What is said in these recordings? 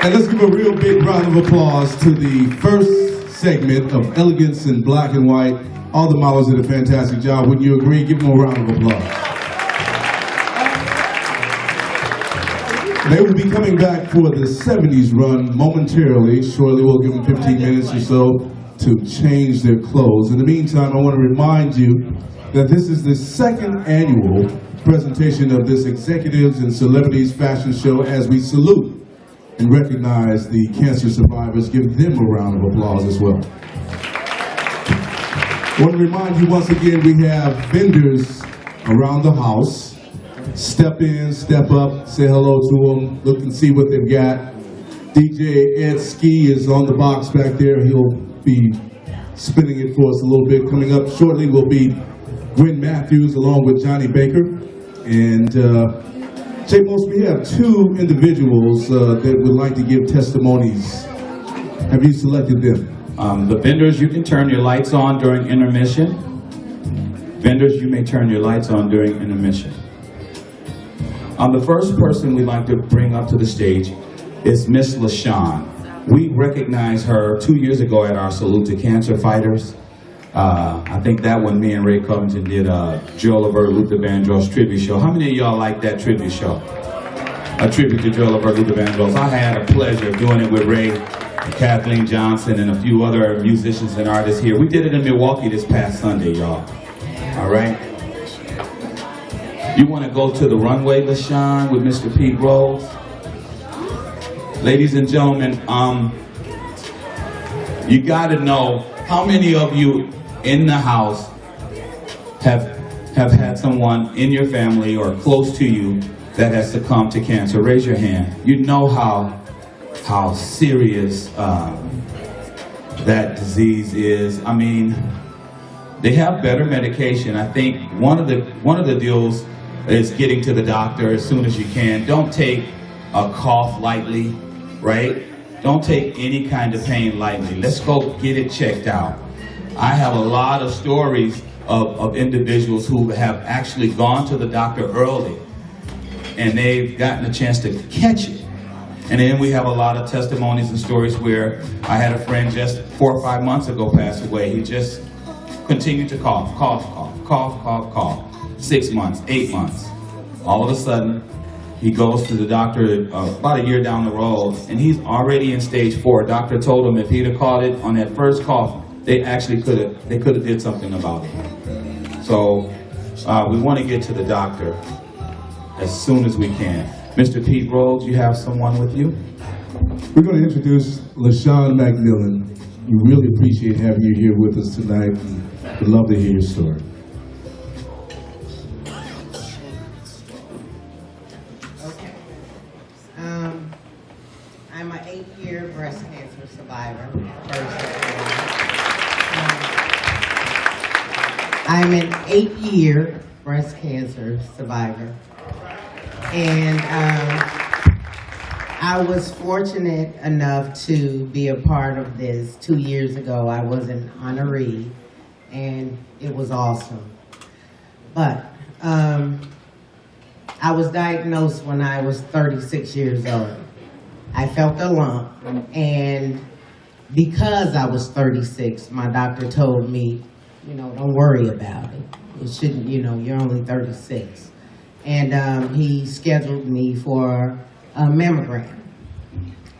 And let's give a real big round of applause to the first segment of Elegance in Black and White. All the models did a fantastic job. Wouldn't you agree? Give them a round of applause. They will be coming back for the 70s run momentarily. Shortly, we'll give them 15 minutes or so to change their clothes. In the meantime, I want to remind you that this is the second annual presentation of this Executives and Celebrities Fashion Show as we salute and recognize the cancer survivors. Give them a round of applause as well. I want to remind you once again, we have vendors around the house. Step in, step up, say hello to them, look and see what they've got. DJ Ed Ski is on the box back there. He'll be spinning it for us a little bit. Coming up shortly will be Gwen Matthews along with Johnny Baker. And jmost, we have two individuals that would like to give testimonies. Have you selected them? The vendors, you can turn your lights on during intermission. Vendors, you may turn your lights on during intermission. The first person we'd like to bring up to the stage is Miss LaShawn. We recognized her 2 years ago at our Salute to Cancer Fighters. I think that one, me and Ray Covington did a Joe Levert, Luther Vandross tribute show. How many of y'all like that tribute show? A tribute to Joe Levert, Luther Vandross. I had a pleasure of doing it with Ray, Kathleen Johnson, and a few other musicians and artists here. We did it in Milwaukee this past Sunday, y'all. All right? You want to go to the runway, LaShawn, with Mr. Pete Rose? Ladies and gentlemen, you got to know how many of you in the house have had someone in your family or close to you that has succumbed to cancer. Raise your hand. You know how serious that disease is. I mean, they have better medication. I think one of the deals is getting to the doctor as soon as you can. Don't take a cough lightly, right? Don't take any kind of pain lightly. Let's go get it checked out. I have a lot of stories of individuals who have actually gone to the doctor early and they've gotten a chance to catch it. And then we have a lot of testimonies and stories where I had a friend just 4 or 5 months ago pass away. He just continued to cough, cough, cough, cough, cough, cough. 6 months, 8 months. All of a sudden, he goes to the doctor about a year down the road, and he's already in stage 4. Doctor told him if he'd have caught it on that first cough, they actually could have did something about it. So we want to get to the doctor as soon as we can. Mr. Pete Rhodes, you have someone with you? We're going to introduce LaShawn McMillan. We really appreciate having you here with us tonight, and we'd love to hear your story. I'm an 8-year breast cancer survivor. I'm an 8-year breast cancer survivor. And I was fortunate enough to be a part of this 2 years ago. I was an honoree, and it was awesome. But I was diagnosed when I was 36 years old. I felt a lump, and because I was 36, my doctor told me, don't worry about it. It shouldn't, you're only 36. And he scheduled me for a mammogram.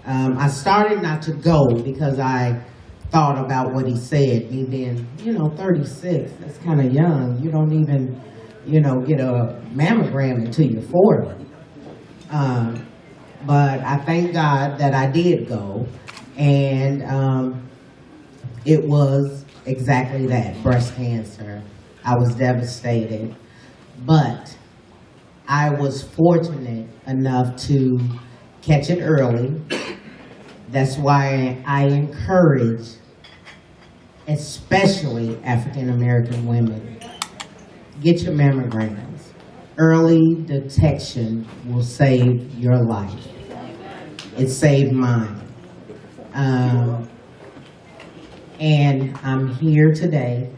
I started not to go because I thought about what he said, me being, 36, that's kind of young. You don't even, get a mammogram until you're 40. But I thank God that I did go, and it was exactly that, breast cancer. I was devastated, but I was fortunate enough to catch it early. That's why I encourage, especially African American women, get your mammograms. Early detection will save your life. It saved mine. And I'm here today,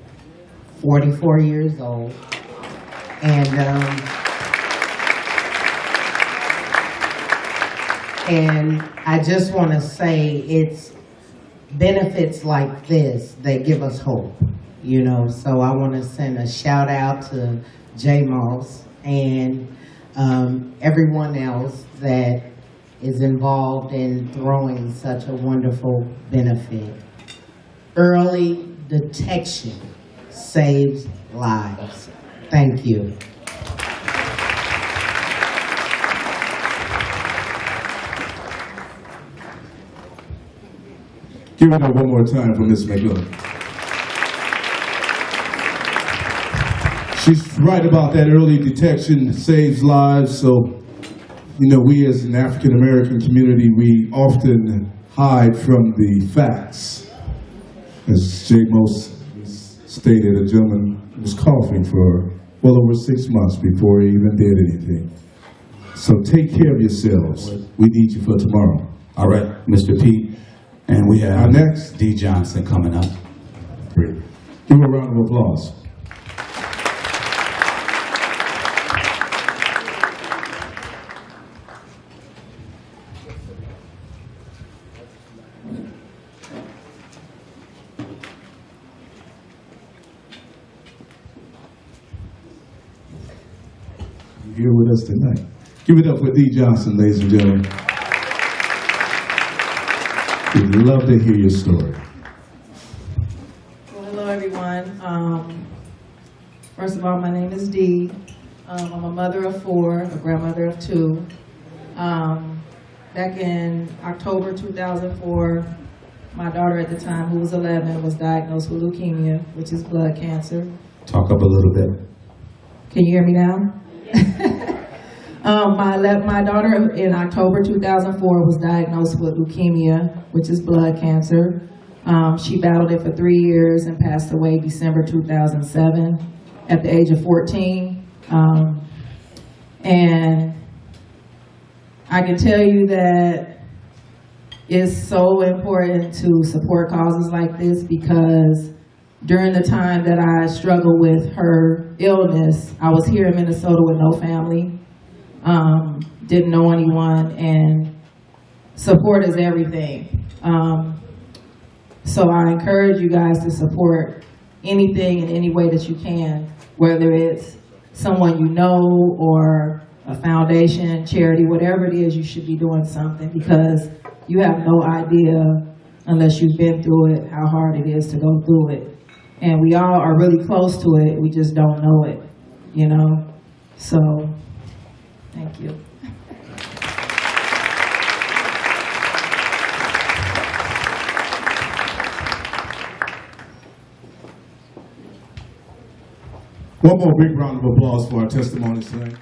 44 years old, and And I just want to say it's benefits like this that give us hope, you know. So I want to send a shout out to jmost and everyone else that is involved in throwing such a wonderful benefit. Early detection saves lives. Thank you. Give it up one more time for Miss McGill. She's right about that. Early detection saves lives. So, you know, we as an African American community, we often hide from the facts. As jmost stated, a gentleman was coughing for well over 6 months before he even did anything. So take care of yourselves. We need you for tomorrow. All right, Mr. Pete. And we have Our next, D. Johnson coming up. great. Give him a round of applause. You're here with us tonight. Give it up for D. Johnson, ladies and gentlemen. We'd love to hear your story. Well, hello, everyone. First of all, my name is Dee. I'm a mother of 4, a grandmother of 2. Back in October 2004, my daughter at the time, who was 11, was diagnosed with leukemia, which is blood cancer. Talk up a little bit. Can you hear me now? My daughter in October 2004 was diagnosed with leukemia, which is blood cancer. She battled it for 3 years and passed away December 2007 at the age of 14. And I can tell you that it's so important to support causes like this, because during the time that I struggled with her illness, I was here in Minnesota with no family. Didn't know anyone, and support is everything. So I encourage you guys to support anything in any way that you can, whether it's someone you know or a foundation, charity, whatever it is, you should be doing something, because you have no idea, unless you've been through it, how hard it is to go through it. And we all are really close to it, we just don't know it, you know? So, thank you. One more big round of applause for our testimonies tonight.